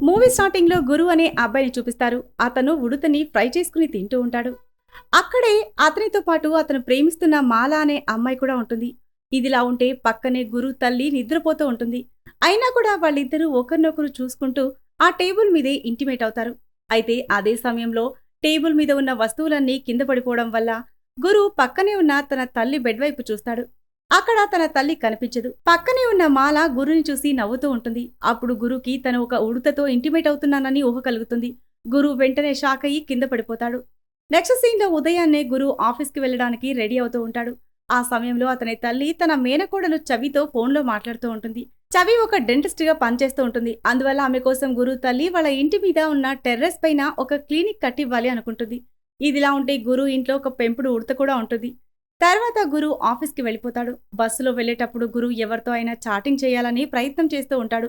Movie starting లో గురు అనే అబ్బాయిని చూపిస్తారు. అతను ఉడుతని ఫ్రై చేసుకుని తింటూ ఉంటాడు. అక్కడే అతనితో పాటు అతను ప్రేమిస్తున్న మాల అనే అమ్మాయి కూడా ఉంటుంది. ఇదిలా ఉంటే పక్కనే గురు తల్లి నిద్రపోతూ ఉంటుంది. అయినా కూడా వాళ్ళిద్దరూ ఒకరినొకరు చూసుకుంటూ ఆ టేబుల్ మీదే ఇంటిమేట్ అవుతారు. అయితే అదే సమయంలో టేబుల్ మీద ఉన్న వస్తువులన్నీ కింద పడిపోవడం వల్ల గురు పక్కనే ఉన్న తన తల్లి బెడ్ వైపు చూస్తాడు. అక్కడ తన తల్లి కనిపించదు. పక్కనే ఉన్న మాల గురుని చూసి నవ్వుతూ ఉంటుంది. అప్పుడు గురుకి తను ఒక ఉడుతతో ఇంటిమేట్ అవుతున్నానని ఊహ కలుగుతుంది. గురు వెంటనే షాక్ అయ్యి కింద పడిపోతాడు. నెక్స్ట్ సీన్ లో ఉదయాన్నే గురు ఆఫీస్కి వెళ్ళడానికి రెడీ అవుతూ ఉంటాడు. ఆ సమయంలో అతని తల్లి తన మేనకోడలు చవితో ఫోన్లో మాట్లాడుతూ ఉంటుంది. చవి ఒక డెంటిస్ట్ గా పనిచేస్తూ ఉంటుంది. అందువల్ల ఆమె కోసం గురు తల్లి వాళ్ళ ఇంటి మీద ఉన్న టెర్రస్ పైన ఒక క్లినిక్ కట్టివ్వాలి అనుకుంటుంది. ఇదిలా ఉంటే గురు ఇంట్లో ఒక పెంపుడు ఉడత కూడా ఉంటుంది. తర్వాత గురు ఆఫీస్కి వెళ్ళిపోతాడు. బస్సులో వెళ్లేటప్పుడు గురు ఎవరితో అయినా చాటింగ్ చేయాలని ప్రయత్నం చేస్తూ ఉంటాడు.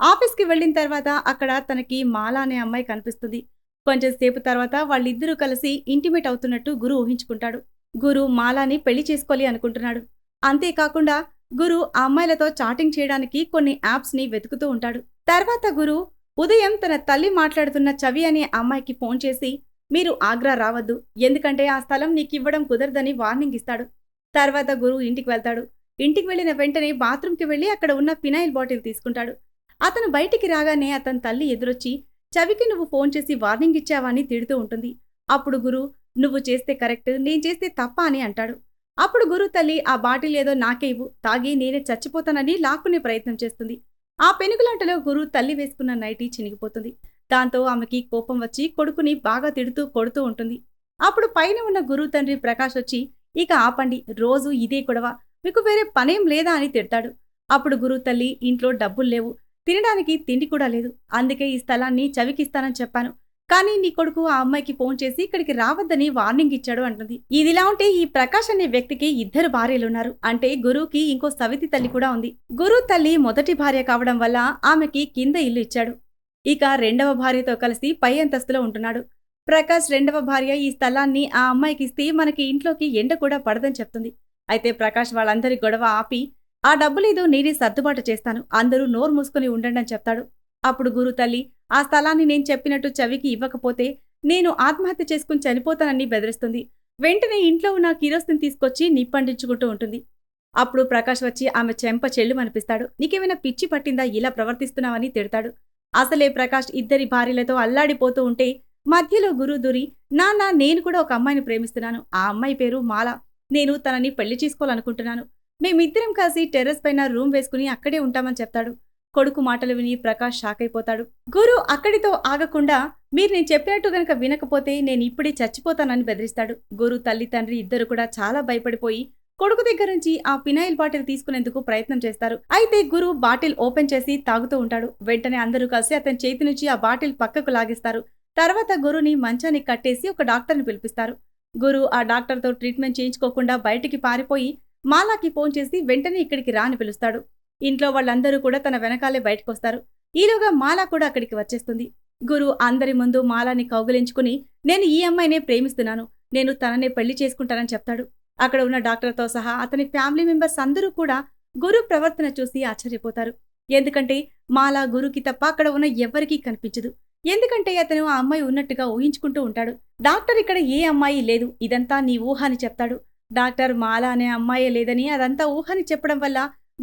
ఆఫీస్కి వెళ్లిన తర్వాత అక్కడ తనకి మాల అనే అమ్మాయి కనిపిస్తుంది. కొంచెం సేపు తర్వాత వాళ్ళిద్దరూ కలిసి ఇంటిమేట్ అవుతున్నట్టు గురు ఊహించుకుంటాడు. గురు మాలాని పెళ్లి చేసుకోవాలి అనుకుంటున్నాడు. అంతేకాకుండా గురు ఆ అమ్మాయిలతో చాటింగ్ చేయడానికి కొన్ని యాప్స్ ని వెతుకుతూ ఉంటాడు. తర్వాత గురు ఉదయం తన తల్లి మాట్లాడుతున్న చవి అనే అమ్మాయికి ఫోన్ చేసి, మీరు ఆగ్రా రావద్దు, ఎందుకంటే ఆ స్థలం నీకివ్వడం కుదరదని వార్నింగ్ ఇస్తాడు. తర్వాత గురు ఇంటికి వెళ్తాడు. ఇంటికి వెళ్లిన వెంటనే బాత్రూంకి వెళ్లి అక్కడ ఉన్న ఫినాయిల్ బాటిల్ తీసుకుంటాడు. అతను బయటికి రాగానే అతని తల్లి ఎదురొచ్చి, చవికి నువ్వు ఫోన్ చేసి వార్నింగ్ ఇచ్చావా అని తిడుతూ ఉంటుంది. అప్పుడు గురు, నువ్వు చేస్తే కరెక్ట్, నేను చేస్తే తప్ప అని అంటాడు. అప్పుడు గురు తల్లి, ఆ బాటిల్ ఏదో నాకే ఇవ్వు, తాగి నేనే చచ్చిపోతానని లాక్కునే ప్రయత్నం చేస్తుంది. ఆ పెనుగులాటలో గురు తల్లి వేసుకున్న నైటీ చినిగిపోతుంది. దాంతో ఆమెకి కోపం వచ్చి కొడుకుని బాగా తిడుతూ కొడుతూ ఉంటుంది. అప్పుడు పైన ఉన్న గురు తండ్రి ప్రకాష్ వచ్చి, ఇక ఆపండి, రోజు ఇదే గొడవ, మీకు వేరే పనేం లేదా అని తిడతాడు. అప్పుడు గురు తల్లి, ఇంట్లో డబ్బులు లేవు, తినడానికి తిండి కూడా లేదు, అందుకే ఈ స్థలాన్ని చవికిస్తానని చెప్పాను, కానీ నీ కొడుకు ఆ అమ్మాయికి ఫోన్ చేసి ఇక్కడికి రావద్దని వార్నింగ్ ఇచ్చాడు అంటుంది. ఇదిలా ఉంటే ఈ ప్రకాష్ అనే వ్యక్తికి ఇద్దరు భార్యలున్నారు. అంటే గురుకి ఇంకో సవితి తల్లి కూడా ఉంది. గురు తల్లి మొదటి భార్య కావడం వల్ల ఆమెకి కింద ఇల్లు ఇచ్చాడు. ఇక రెండవ భార్యతో కలిసి పై అంతస్తులో ఉంటున్నాడు. ప్రకాష్ రెండవ భార్య ఈ స్థలాన్ని ఆ అమ్మాయికి ఇస్తే మనకి ఇంట్లోకి ఎండ కూడా పడదని చెప్తుంది. అయితే ప్రకాష్ వాళ్ళందరి గొడవ ఆపి, ఆ డబ్బులేదో నేనే సర్దుబాటు చేస్తాను, అందరూ నోరు మూసుకుని ఉండండి అని చెప్తాడు. అప్పుడు గురు తల్లి, ఆ స్థలాన్ని నేను చెప్పినట్టు చవికి ఇవ్వకపోతే నేను ఆత్మహత్య చేసుకుని చనిపోతానని బెదిరిస్తుంది. వెంటనే ఇంట్లో ఉన్న కిరోసిన్ తీసుకొచ్చి నిప్పండించుకుంటూ ఉంటుంది. అప్పుడు ప్రకాష్ వచ్చి ఆమె చెంప చెల్లుమనిపిస్తాడు. నీకేమైనా పిచ్చి పట్టిందా, ఇలా ప్రవర్తిస్తున్నావని తిడతాడు. అసలే ప్రకాష్ ఇద్దరి భార్యలతో అల్లాడిపోతూ ఉంటే మధ్యలో గురు దూరి, నాన్న, నేను కూడా ఒక అమ్మాయిని ప్రేమిస్తున్నాను, ఆ అమ్మాయి పేరు మాల, నేను తనని పెళ్లి చేసుకోవాలనుకుంటున్నాను, మేమిద్దరం కలిసి టెర్రస్ పైన రూమ్ వేసుకుని అక్కడే ఉంటామని చెప్తాడు. కొడుకు మాటలు విని ప్రకాష్ షాక్ అయిపోతాడు. గురు అక్కడితో ఆగకుండా, మీరు నేను చెప్పినట్టు గనక వినకపోతే నేను ఇప్పుడే చచ్చిపోతానని బెదిరిస్తాడు. గురు తల్లి తండ్రి ఇద్దరు కూడా చాలా భయపడిపోయి కొడుకు దగ్గర నుంచి ఆ ఫినాయిల్ బాటిల్ తీసుకునేందుకు ప్రయత్నం చేస్తారు. అయితే గురు బాటిల్ ఓపెన్ చేసి తాగుతూ ఉంటాడు. వెంటనే అందరూ కలిసి అతని చేతి నుంచి ఆ బాటిల్ పక్కకు లాగిస్తారు. తర్వాత గురుని మంచానికి కట్టేసి ఒక డాక్టర్ని పిలిపిస్తారు. గురు ఆ డాక్టర్తో ట్రీట్మెంట్ చేయించుకోకుండా బయటికి పారిపోయి మాలాకి ఫోన్ చేసి వెంటనే ఇక్కడికి రా అని పిలుస్తాడు. ఇంట్లో వాళ్ళందరూ కూడా తన వెనకాలే బయటకొస్తారు. ఈలోగా మాలా కూడా అక్కడికి వచ్చేస్తుంది. గురు అందరి ముందు మాలాని కౌగిలించుకుని, నేను ఈ అమ్మాయినే ప్రేమిస్తున్నాను, నేను తననే పెళ్లి చేసుకుంటానని చెప్తాడు. అక్కడ ఉన్న డాక్టర్తో సహా అతని ఫ్యామిలీ మెంబర్స్ అందరూ కూడా గురు ప్రవర్తన చూసి ఆశ్చర్యపోతారు. ఎందుకంటే మాలా గురుకి తప్ప అక్కడ ఉన్న ఎవ్వరికీ కనిపించదు. ఎందుకంటే అతను ఆ అమ్మాయి ఉన్నట్టుగా ఊహించుకుంటూ ఉంటాడు. డాక్టర్, ఇక్కడ ఏ అమ్మాయి లేదు, ఇదంతా నీ ఊహ అని చెప్తాడు. డాక్టర్, మాలా అనే అమ్మాయే లేదని, అదంతా ఊహని చెప్పడం వల్ల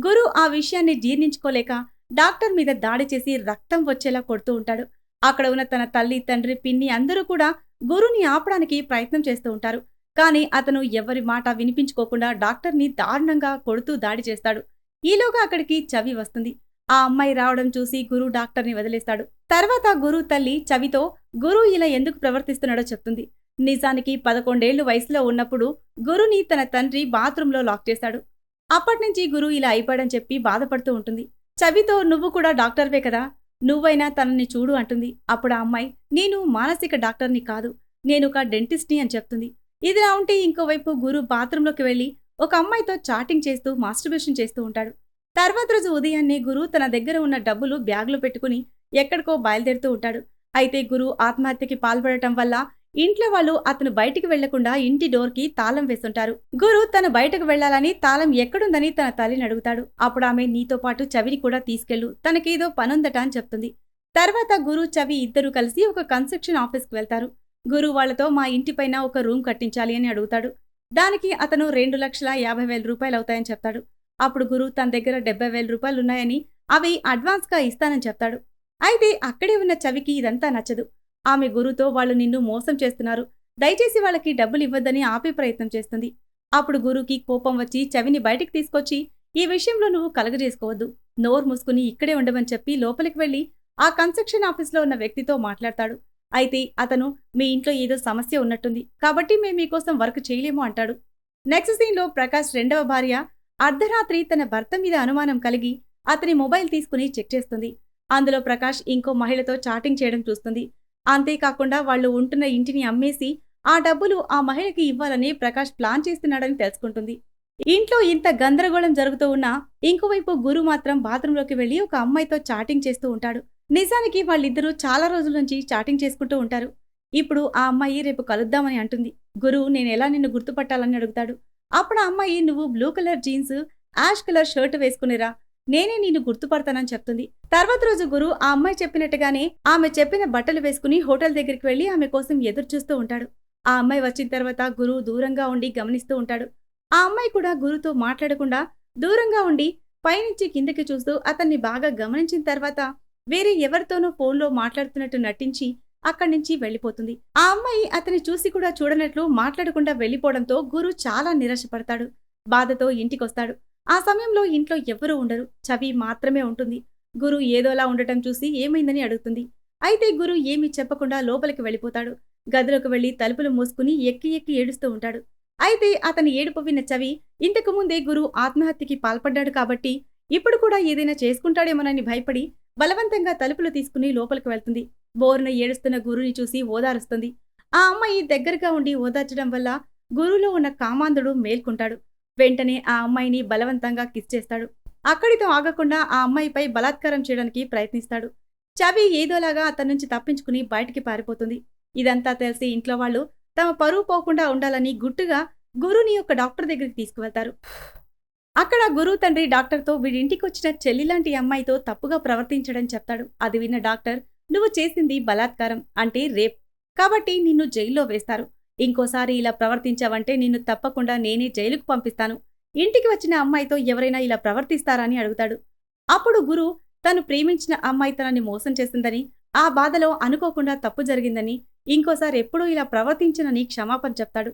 గురు ఆ విషయాన్ని జీర్ణించుకోలేక డాక్టర్ మీద దాడి చేసి రక్తం వచ్చేలా కొడుతూ ఉంటాడు. అక్కడ ఉన్న తన తల్లి, తండ్రి, పిన్ని అందరూ కూడా గురుని ఆపడానికి ప్రయత్నం చేస్తూ ఉంటారు. కానీ అతను ఎవరి మాట వినిపించుకోకుండా డాక్టర్ని దారుణంగా కొడుతూ దాడి చేస్తాడు. ఈలోగా అక్కడికి చవి వస్తుంది. ఆ అమ్మాయి రావడం చూసి గురు డాక్టర్ని వదిలేస్తాడు. తర్వాత గురు తల్లి చవితో గురు ఇలా ఎందుకు ప్రవర్తిస్తున్నాడో చెప్తుంది. నిజానికి 11 ఏళ్లు వయసులో ఉన్నప్పుడు గురుని తన తండ్రి బాత్రూంలో లాక్ చేశాడు. అప్పట్నుంచి గురు ఇలా అయిపోయాడని చెప్పి బాధపడుతూ ఉంటుంది. చవితో, నువ్వు కూడా డాక్టర్వే కదా, నువ్వైనా తనని చూడు అంటుంది. అప్పుడు ఆ అమ్మాయి, నేను మానసిక డాక్టర్ని కాదు, నేనొక డెంటిస్ట్ని అని చెప్తుంది. ఇదిలా ఉంటే ఇంకోవైపు గురు బాత్రూంలోకి వెళ్లి ఒక అమ్మాయితో చాటింగ్ చేస్తూ మాస్టర్బేషన్ చేస్తూ ఉంటాడు. తర్వాత రోజు ఉదయాన్నే గురు తన దగ్గర ఉన్న డబ్బులు బ్యాగులో పెట్టుకుని ఎక్కడికో బయలుదేరుతూ ఉంటాడు. అయితే గురు ఆత్మహత్యకి పాల్పడటం వల్ల ఇంట్లో వాళ్ళు అతను బయటికి వెళ్లకుండా ఇంటి డోర్కి తాళం వేస్తుంటారు. గురు తను బయటకు వెళ్లాలని తాళం ఎక్కడుందని తన తల్లిని అడుగుతాడు. అప్పుడు ఆమె, నీతో పాటు చవిని కూడా తీసుకెళ్ళు, తనకేదో పనుందట అని చెప్తుంది. తర్వాత గురు చవి ఇద్దరు కలిసి ఒక కన్స్ట్రక్షన్ ఆఫీస్కి వెళ్తారు. గురు వాళ్లతో మా ఇంటిపైన ఒక రూమ్ కట్టించాలి అని అడుగుతాడు. దానికి అతను 2,50,000 రూపాయలవుతాయని చెప్తాడు. అప్పుడు గురు తన దగ్గర 70,000 రూపాయలున్నాయని అవి అడ్వాన్స్గా ఇస్తానని చెప్తాడు. అయితే అక్కడే ఉన్న చవికి ఇదంతా నచ్చదు. ఆమె గురుతో వాళ్ళు నిన్ను మోసం చేస్తున్నారు, దయచేసి వాళ్ళకి డబ్బులు ఇవ్వద్దని ఆపే ప్రయత్నం చేస్తుంది. అప్పుడు గురుకి కోపం వచ్చి చవిని బయటికి తీసుకొచ్చి ఈ విషయంలో నువ్వు కలగజేసుకోవద్దు, నోరు మూసుకుని ఇక్కడే ఉండమని చెప్పి లోపలికి వెళ్లి ఆ కన్స్ట్రక్షన్ ఆఫీస్లో ఉన్న వ్యక్తితో మాట్లాడతాడు. అయితే అతను మీ ఇంట్లో ఏదో సమస్య ఉన్నట్టుంది, కాబట్టి మేము మీకోసం వర్క్ చేయలేము అంటాడు. నెక్స్ట్ సీన్లో ప్రకాష్ రెండవ భార్య అర్ధరాత్రి తన భర్త మీద అనుమానం కలిగి అతని మొబైల్ తీసుకుని చెక్ చేస్తుంది. అందులో ప్రకాష్ ఇంకో మహిళతో చాటింగ్ చేయడం చూస్తుంది. అంతేకాకుండా వాళ్ళు ఉంటున్న ఇంటిని అమ్మేసి ఆ డబ్బులు ఆ మహిళకి ఇవ్వాలని ప్రకాష్ ప్లాన్ చేస్తున్నాడని తెలుసుకుంటుంది. ఇంట్లో ఇంత గందరగోళం జరుగుతూ ఉన్నా ఇంకోవైపు గురు మాత్రం బాత్రూంలోకి వెళ్లి ఒక అమ్మాయితో చాటింగ్ చేస్తూ ఉంటాడు. నిజానికి వాళ్ళిద్దరూ చాలా రోజుల నుంచి చాటింగ్ చేసుకుంటూ ఉంటారు. ఇప్పుడు ఆ అమ్మాయి రేపు కలుద్దామని అంటుంది. గురు నేనెలా నిన్ను గుర్తుపట్టాలని అడుగుతాడు. అప్పుడు ఆ అమ్మాయి నువ్వు blue colour jeans, ash colour shirt వేసుకునిరా, నేనే నిన్ను గుర్తుపడతానని చెప్తుంది. తర్వాత రోజు గురు ఆ అమ్మాయి చెప్పినట్టుగానే ఆమె చెప్పిన బట్టలు వేసుకుని హోటల్ దగ్గరికి వెళ్లి ఆమె కోసం ఎదురు చూస్తూ ఉంటాడు. ఆ అమ్మాయి వచ్చిన తర్వాత గురు దూరంగా ఉండి గమనిస్తూ ఉంటాడు. ఆ అమ్మాయి కూడా గురుతో మాట్లాడకుండా దూరంగా ఉండి పైనుంచి కిందకి చూస్తూ అతన్ని బాగా గమనించిన తర్వాత వేరే ఎవరితోనో ఫోన్లో మాట్లాడుతున్నట్టు నటించి అక్కడి నుంచి వెళ్లిపోతుంది. ఆ అమ్మాయి అతని చూసి కూడా చూడనట్లు మాట్లాడకుండా వెళ్లిపోవడంతో గురు చాలా నిరాశపడతాడు. బాధతో ఇంటికొస్తాడు. ఆ సమయంలో ఇంట్లో ఎవ్వరూ ఉండరు. చవి మాత్రమే ఉంటుంది. గురు ఏదోలా ఉండటం చూసి ఏమైందని అడుగుతుంది. అయితే గురు ఏమీ చెప్పకుండా లోపలికి వెళ్లిపోతాడు. గదిలోకి వెళ్లి తలుపులు మూసుకుని ఎక్కి ఎక్కి ఏడుస్తూ ఉంటాడు. అయితే అతని ఏడుపు విన్న చవి ఇంతకు ముందే గురు ఆత్మహత్యకి పాల్పడ్డాడు కాబట్టి ఇప్పుడు కూడా ఏదైనా చేసుకుంటాడేమోనని భయపడి బలవంతంగా తలుపులు తీసుకుని లోపలికి వెళ్తుంది. బోరున ఏడుస్తున్న గురుని చూసి ఓదారుస్తుంది. ఆ అమ్మాయి దగ్గరగా ఉండి ఓదార్చడం వల్ల గురులో ఉన్న కామాంధుడు మేల్కొంటాడు. వెంటనే ఆ అమ్మాయిని బలవంతంగా కిస్ చేస్తాడు. అక్కడితో ఆగకుండా ఆ అమ్మాయిపై బలాత్కారం చేయడానికి ప్రయత్నిస్తాడు. చవి ఏదోలాగా అతని నుంచి తప్పించుకుని బయటికి పారిపోతుంది. ఇదంతా తెలిసి ఇంట్లో వాళ్ళు తమ పరువు పోకుండా ఉండాలని గుట్టుగా గురుని ఒక డాక్టర్ దగ్గరికి తీసుకువెళ్తారు. అక్కడ గురు తండ్రి డాక్టర్తో వీడింటికొచ్చిన చెల్లిలాంటి అమ్మాయితో తప్పుగా ప్రవర్తించడం చెప్తాడు. అది విన్న డాక్టర్ నువ్వు చేసింది బలాత్కారం అంటే రేప్, కాబట్టి నిన్ను జైల్లో వేస్తారు. ఇంకోసారి ఇలా ప్రవర్తించావంటే నిన్ను తప్పకుండా నేనే జైలుకు పంపిస్తాను. ఇంటికి వచ్చిన అమ్మాయితో ఎవరైనా ఇలా ప్రవర్తిస్తారా అని అడుగుతాడు. అప్పుడు గురు తను ప్రేమించిన అమ్మాయి తనని మోసం చేసిందని, ఆ బాధలో అనుకోకుండా తప్పు జరిగిందని, ఇంకోసారి ఎప్పుడూ ఇలా ప్రవర్తించనని క్షమాపణ చెప్తాడు.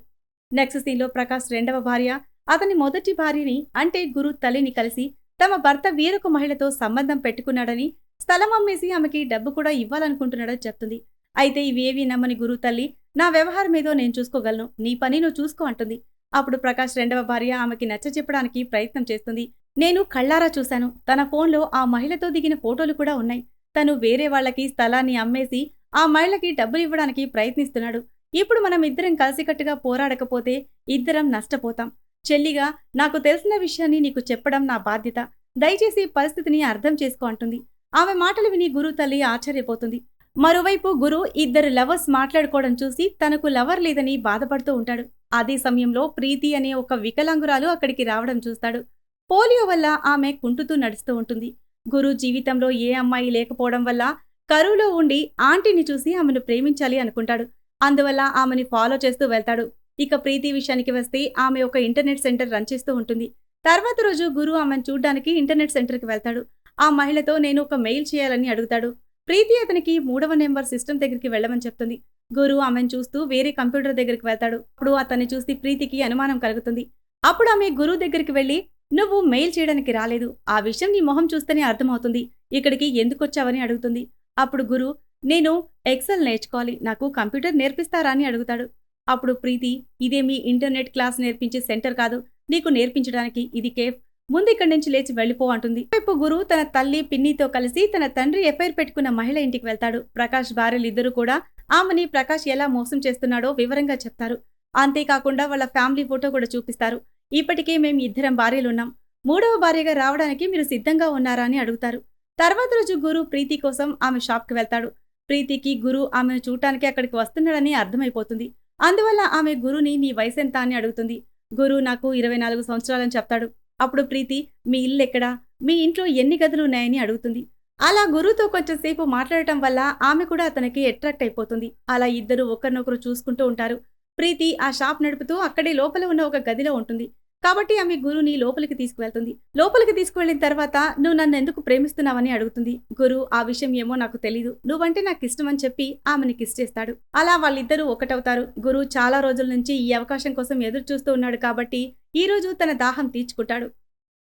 నెక్స్ట్ సీన్లో ప్రకాష్ రెండవ భార్య అతని మొదటి భార్యని అంటే గురు తల్లిని కలిసి తమ భర్త వేరొక మహిళతో సంబంధం పెట్టుకున్నాడని, స్థలం అమ్మేసి ఆమెకి డబ్బు కూడా ఇవ్వాలనుకుంటున్నాడని చెప్తుంది. అయితే ఇవేవీ నమ్మని గురు తల్లి నా వ్యవహారం ఏదో నేను చూసుకోగలను, నీ పని నువ్వు చూసుకో అంటుంది. అప్పుడు ప్రకాష్ రెండవ భార్య ఆమెకి నచ్చచెప్పడానికి ప్రయత్నం చేస్తుంది. నేను కళ్ళారా చూశాను, తన ఫోన్లో ఆ మహిళతో దిగిన ఫోటోలు కూడా ఉన్నాయి. తను వేరే వాళ్లకి స్థలాన్ని అమ్మేసి ఆ మహిళకి డబ్బులు ఇవ్వడానికి ప్రయత్నిస్తున్నాడు. ఇప్పుడు మనం ఇద్దరం కలిసికట్టుగా పోరాడకపోతే ఇద్దరం నష్టపోతాం. చెల్లిగా నాకు తెలిసిన విషయాన్ని నీకు చెప్పడం నా బాధ్యత, దయచేసి పరిస్థితిని అర్థం చేసుకో అంటుంది. ఆమె మాటలు విని గురు తల్లి ఆశ్చర్యపోతుంది. మరోవైపు గురు ఇద్దరు లవర్స్ మాట్లాడుకోవడం చూసి తనకు లవర్ లేదని బాధపడుతూ ఉంటాడు. అదే సమయంలో ప్రీతి అనే ఒక వికలాంగురాలు అక్కడికి రావడం చూస్తాడు. పోలియో వల్ల ఆమె కుంటుతూ నడుస్తూ ఉంటుంది. గురు జీవితంలో ఏ అమ్మాయి లేకపోవడం వల్ల కరువులో ఉండి ఆంటీని చూసి ఆమెను ప్రేమించాలి అనుకుంటాడు. అందువల్ల ఆమెని ఫాలో చేస్తూ వెళ్తాడు. ఇక ప్రీతి విషయానికి వస్తే ఆమె ఒక ఇంటర్నెట్ సెంటర్ రన్ చేస్తూ ఉంటుంది. తర్వాత రోజు గురు ఆమెను చూడ్డానికి ఇంటర్నెట్ సెంటర్కి వెళ్తాడు. ఆ మహిళతో నేను ఒక మెయిల్ చేయాలని అడుగుతాడు. ప్రీతి అతనికి 3వ నెంబర్ సిస్టమ్ దగ్గరికి వెళ్ళమని చెప్తుంది. గురు ఆమెను చూస్తూ వేరే కంప్యూటర్ దగ్గరికి వెళ్తాడు. అప్పుడు అతన్ని చూసి ప్రీతికి అనుమానం కలుగుతుంది. అప్పుడు ఆమె గురువు దగ్గరికి వెళ్లి నువ్వు మెయిల్ చేయడానికి రాలేదు, ఆ విషయం నీ మొహం చూస్తేనే అర్థమవుతుంది, ఇక్కడికి ఎందుకొచ్చావని అడుగుతుంది. అప్పుడు గురు నేను ఎక్సెల్ నేర్చుకోవాలి, నాకు కంప్యూటర్ నేర్పిస్తారా అని అడుగుతాడు. అప్పుడు ప్రీతి ఇదేమీ ఇంటర్నెట్ క్లాస్ నేర్పించే సెంటర్ కాదు, నీకు నేర్పించడానికి ఇది కేఫ్, ముందు ఇక్కడి నుంచి లేచి వెళ్ళిపో అంటుంది. వైపు గురు తన తల్లి పిన్నితో కలిసి తన తండ్రి ఎఫ్ఐఆర్ పెట్టుకున్న మహిళ ఇంటికి వెళ్తాడు. ప్రకాష్ భార్యలిద్దరూ కూడా ఆమెని ప్రకాష్ ఎలా మోసం చేస్తున్నాడో వివరంగా చెప్తారు. అంతేకాకుండా వాళ్ళ ఫ్యామిలీ ఫోటో కూడా చూపిస్తారు. ఇప్పటికే మేము ఇద్దరం భార్యలున్నాం, 3వ భార్యగా రావడానికి మీరు సిద్ధంగా ఉన్నారా అని అడుగుతారు. తర్వాత రోజు గురు ప్రీతి కోసం ఆమె షాప్కి వెళ్తాడు. ప్రీతికి గురు ఆమెను చూడటానికి అక్కడికి వస్తున్నాడని అర్థమైపోతుంది. అందువల్ల ఆమె గురుని నీ వయసెంత అని అడుగుతుంది. గురు నాకు 24 సంవత్సరాలని చెప్తాడు. అప్పుడు ప్రీతి మీ ఇల్లు ఎక్కడా, మీ ఇంట్లో ఎన్ని గదులు ఉన్నాయని అడుగుతుంది. అలా గురుతో కొంచెం సేపు మాట్లాడటం వల్ల ఆమె కూడా అతనికి అట్రాక్ట్ అయిపోతుంది. అలా ఇద్దరు ఒకరినొకరు చూసుకుంటూ ఉంటారు. ప్రీతి ఆ షాప్ నడుపుతూ అక్కడే లోపల ఉన్న ఒక గదిలో ఉంటుంది. కాబట్టి ఆమె గురుని లోపలికి తీసుకువెళ్తుంది. లోపలికి తీసుకువెళ్ళిన తర్వాత నువ్వు నన్నెందుకు ప్రేమిస్తున్నావని అడుగుతుంది. గురు ఆ విషయం ఏమో నాకు తెలీదు. నువ్వంటే నాకిష్టమని చెప్పి ఆమెని కిస్ చేస్తాడు. అలా వాళ్ళిద్దరూ ఒకటవుతారు. గురు చాలా రోజుల నుంచి ఈ అవకాశం కోసం ఎదురు చూస్తూ ఉన్నాడు కాబట్టి ఈ రోజు తన దాహం తీర్చుకుంటాడు.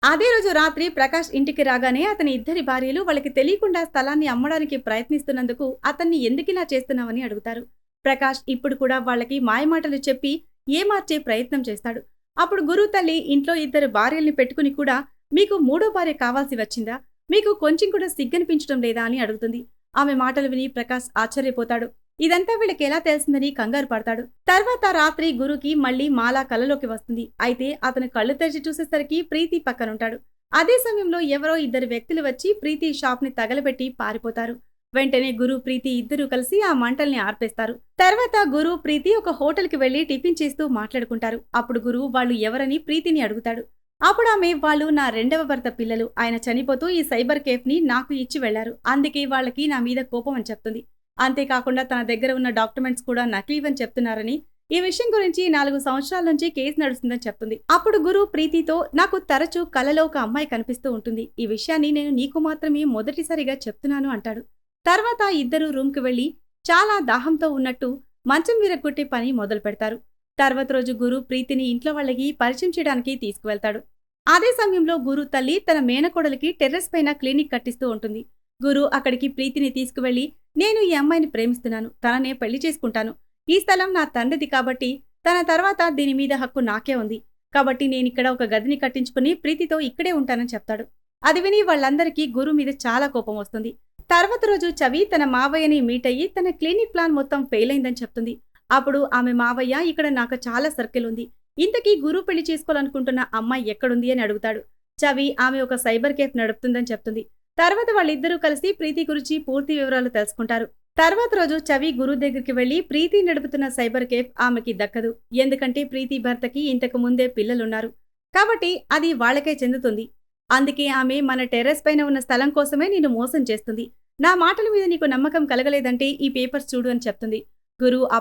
అదే రోజు రాత్రి ప్రకాష్ ఇంటికి రాగానే అతని ఇద్దరి భార్యలు వాళ్ళకి తెలియకుండా స్థలాన్ని అమ్మడానికి ప్రయత్నిస్తున్నందుకు అతన్ని ఎందుకిలా చేస్తున్నావని అడుగుతారు. ప్రకాష్ ఇప్పుడు కూడా వాళ్ళకి మాయమాటలు చెప్పి ఏమార్చే ప్రయత్నం చేస్తాడు. అప్పుడు గురు తల్లి ఇంట్లో ఇద్దరు భార్యల్ని పెట్టుకుని కూడా మీకు మూడో భార్య కావాల్సి వచ్చిందా? మీకు కొంచెం కూడా సిగ్గనిపించడం లేదా అని అడుగుతుంది. ఆమె మాటలు విని ప్రకాష్ ఆశ్చర్యపోతాడు. ఇదంతా వీళ్ళకి ఎలా తెలిసిందని కంగారు పడతాడు. తర్వాత రాత్రి గురుకి మళ్లీ మాలా కలలోకి వస్తుంది. అయితే అతను కళ్ళు తెరిచి చూసేసరికి ప్రీతి పక్కనుంటాడు. అదే సమయంలో ఎవరో ఇద్దరు వ్యక్తులు వచ్చి ప్రీతి షాప్ ని తగలబెట్టి పారిపోతారు. వెంటనే గురు ప్రీతి ఇద్దరూ కలిసి ఆ మంటల్ని ఆర్పేస్తారు. తర్వాత గురు ప్రీతి ఒక హోటల్ కి వెళ్లి టిఫిన్ చేస్తూ మాట్లాడుకుంటారు. అప్పుడు గురు వాళ్ళు ఎవరని ప్రీతిని అడుగుతాడు. అప్పుడు ఆమె వాళ్ళు నా రెండవ భర్త పిల్లలు. ఆయన చనిపోతూ ఈ సైబర్ కేఫ్ ని నాకు ఇచ్చి వెళ్లారు. అందుకే వాళ్ళకి నా మీద కోపం అని చెప్తుంది. అంతేకాకుండా తన దగ్గర ఉన్న డాక్యుమెంట్స్ కూడా నకిలీవని చెప్తున్నారని, ఈ విషయం గురించి 4 సంవత్సరాల నుంచి కేసు నడుస్తుందని చెప్తుంది. అప్పుడు గురు ప్రీతితో నాకు తరచూ కలలో ఒక అమ్మాయి కనిపిస్తూ ఉంటుంది. ఈ విషయాన్ని నేను నీకు మాత్రమే మొదటిసారిగా చెప్తున్నాను అంటాడు. తర్వాత ఇద్దరూ రూమ్కి వెళ్లి చాలా దాహంతో ఉన్నట్టు మంచం విరగొట్టే పని మొదలు పెడతారు. తర్వాత రోజు గురు ప్రీతిని ఇంట్లో వాళ్ళకి పరిచయం చేయడానికి తీసుకువెళ్తాడు. అదే సమయంలో గురు తల్లి తన మేనకోడలికి టెర్రస్ పైన క్లినిక్ కట్టిస్తూ ఉంటుంది. గురు అక్కడికి ప్రీతిని తీసుకువెళ్లి నేను ఈ అమ్మాయిని ప్రేమిస్తున్నాను, తననే పెళ్లి చేసుకుంటాను. ఈ స్థలం నా తండ్రిది కాబట్టి తన తర్వాత దీని మీద హక్కు నాకే ఉంది. కాబట్టి నేనిక్కడ ఒక గదిని కట్టించుకుని ప్రీతితో ఇక్కడే ఉంటానని చెప్తాడు. అది విని వాళ్ళందరికీ గురు మీద చాలా కోపం వస్తుంది. తర్వాత రోజు చవి తన మావయ్యని మీట్ అయ్యి తన క్లినిక్ ప్లాన్ మొత్తం ఫెయిల్ అయిందని చెప్తుంది. అప్పుడు ఆమె మావయ్య ఇక్కడ నాకు చాలా సర్కిల్ ఉంది, ఇంతకీ గురు పెళ్లి చేసుకోవాలనుకుంటున్న అమ్మాయి ఎక్కడుంది అని అడుగుతాడు. చవి ఆమె ఒక సైబర్ కేఫ్ నడుపుతుందని చెప్తుంది. తర్వాత వాళ్ళిద్దరూ కలిసి ప్రీతి గురించి పూర్తి వివరాలు తెలుసుకుంటారు. తర్వాత రోజు చవి గురు దగ్గరికి వెళ్లి ప్రీతి నడుపుతున్న సైబర్ కేఫ్ ఆమెకి దక్కదు. ఎందుకంటే ప్రీతి భర్తకి ఇంతకు ముందే పిల్లలున్నారు కాబట్టి అది వాళ్ళకే చెందుతుంది. అందుకే ఆమె మన టెర్రస్ పైన ఉన్న స్థలం కోసమే నిన్ను మోసం చేస్తుంది. నా మాటల మీద నీకు నమ్మకం కలగలేదంటే ఈ పేపర్స్ చూడు అని చెప్తుంది. గురు ఆ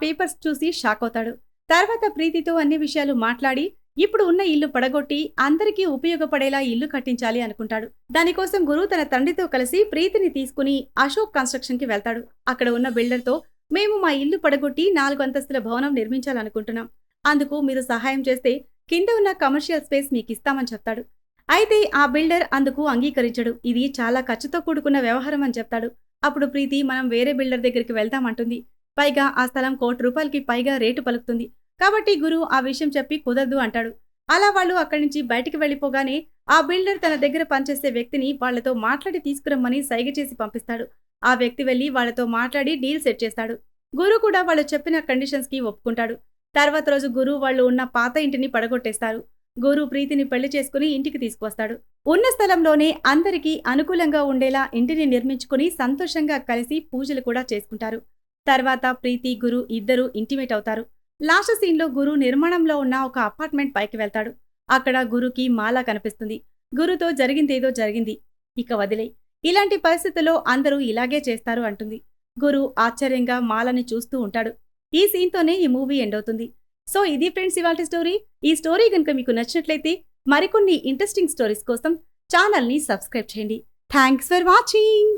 పేపర్స్ చూసి షాక్ అవుతాడు. తర్వాత ప్రీతితో అన్ని విషయాలు మాట్లాడి ఇప్పుడు ఉన్న ఇల్లు పడగొట్టి అందరికీ ఉపయోగపడేలా ఇల్లు కట్టించాలి అనుకుంటాడు. దానికోసం గురు తన తండ్రితో కలిసి ప్రీతిని తీసుకుని అశోక్ కన్స్ట్రక్షన్ కి వెళ్తాడు. అక్కడ ఉన్న బిల్డర్తో మేము మా ఇల్లు పడగొట్టి 4 అంతస్తుల భవనం నిర్మించాలనుకుంటున్నాం. అందుకు మీరు సహాయం చేస్తే కింద ఉన్న కమర్షియల్ స్పేస్ మీకిస్తామని చెప్తాడు. అయితే ఆ బిల్డర్ అందుకు అంగీకరించడు. ఇది చాలా ఖర్చుతో కూడుకున్న వ్యవహారం అని చెప్తాడు. అప్పుడు ప్రీతి మనం వేరే బిల్డర్ దగ్గరికి వెళ్తామంటుంది. పైగా ఆ స్థలం ₹1,00,00,000కి పైగా రేటు పలుకుతుంది. కాబట్టి గురు ఆ విషయం చెప్పి కుదరదు అంటాడు. అలా వాళ్ళు అక్కడి నుంచి బయటికి వెళ్లిపోగానే ఆ బిల్డర్ తన దగ్గర పనిచేసే వ్యక్తిని వాళ్లతో మాట్లాడి తీసుకురమ్మని సైగ చేసి పంపిస్తాడు. ఆ వ్యక్తి వెళ్లి వాళ్లతో మాట్లాడి డీల్ సెట్ చేస్తాడు. గురు కూడా వాళ్ళు చెప్పిన కండిషన్స్ కి ఒప్పుకుంటాడు. తర్వాత రోజు గురు వాళ్ళు ఉన్న పాత ఇంటిని పడగొట్టేస్తారు. గురు ప్రీతిని పెళ్లి చేసుకుని ఇంటికి తీసుకువస్తాడు. ఉన్న స్థలంలోనే అందరికీ అనుకూలంగా ఉండేలా ఇంటిని నిర్మించుకుని సంతోషంగా కలిసి పూజలు కూడా చేసుకుంటారు. తర్వాత ప్రీతి గురు ఇద్దరూ ఇంటిమేట్ అవుతారు. లాస్ట్ సీన్లో గురు నిర్మాణంలో ఉన్న ఒక అపార్ట్మెంట్ పైకి వెళ్తాడు. అక్కడ గురుకి మాల కనిపిస్తుంది. గురుతో జరిగిందేదో జరిగింది, ఇక వదిలేయ్, ఇలాంటి పరిస్థితుల్లో అందరూ ఇలాగే చేస్తారు అంటుంది. గురు ఆశ్చర్యంగా మాలని చూస్తూ ఉంటాడు. ఈ సీన్తోనే ఈ మూవీ ఎండ్ అవుతుంది. సో ఇది ఫ్రెండ్స్ ఇవాల్టి స్టోరీ. ఈ స్టోరీ కనుక మీకు నచ్చినట్లయితే మరికొన్ని ఇంట్రెస్టింగ్ స్టోరీస్ కోసం ఛానల్ని సబ్స్క్రైబ్ చేయండి. Thanks for watching.